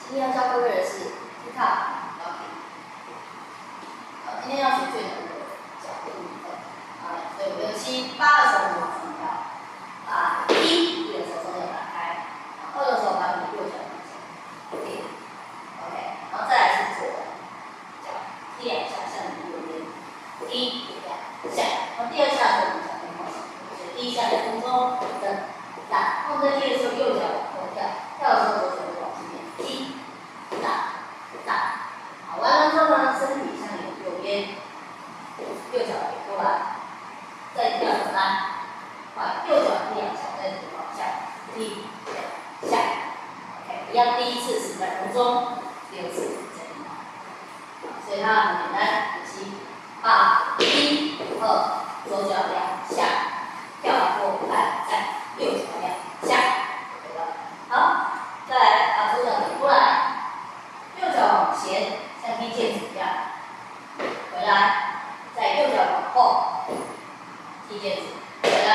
今天要教各位的是 TOP-Rocking。今天要学最难的脚步部分。好，所以我们用7、8的时候我们往上跳，把1的时候双脚打开，2的时候把你的右脚往前点 ，OK， 然后再来是左脚踢2下向你右边，踢2下，然后第2下的时候我们脚跟靠前，所以第1下在空中等，然后在踢的时候右脚往后跳，跳的时候左脚就往前面踢。 好，完了之后呢，身体向你右边，右脚给过来，再跳来，把右脚踢2下，再往下踢2下 ，OK， 一样，第1次是在空中，第2次在地上，所以它很简单，7、8、1、2，左脚2下，跳过来，再右脚2下，对吧？好，再来把左脚给过来。 右脚往前，像踢毽子一样，回来，再右脚往后，踢毽子，回来，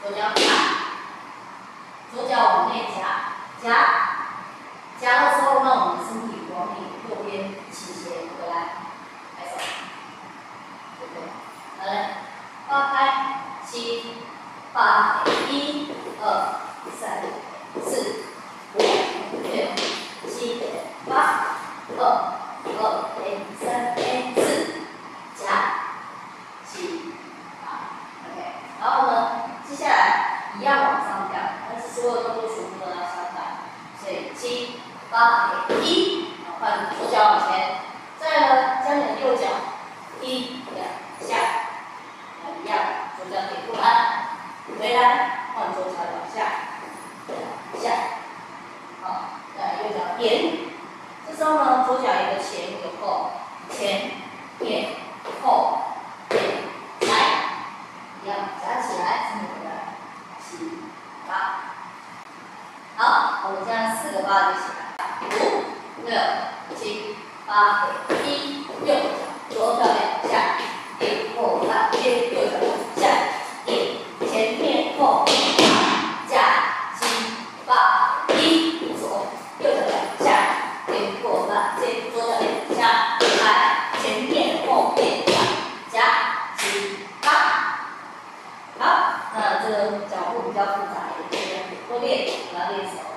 左脚打，左脚往内夹，夹的时候让我们的身体往你右边倾斜，回来，抬手，对不对？好嘞，放开，7、8、1、2、3、4、5、6、7、8。 2、3、4，夹，7、8，OK。然后呢，接下来一样往上跳，但是所有动作全部都要相反，所以7、8、1，然后换左脚往前，再来呢，将你的右脚踢2下，一样，左脚给过来，回来，换左脚往下，2下，好，再来右脚点。 这时候呢，左脚一个前一个后，前点后点，来，一样夹起来，这么回来，7、8，好，我们这样4个8就起来，5、6、7、8，给1、右脚，左脚2下，点后来，点右脚2下，点前面后夹7、8、1，左右脚2下。 点过来，这左脚2下，来前面后面夹7、8。好，那这个脚步比较复杂一点，多练，我要练手。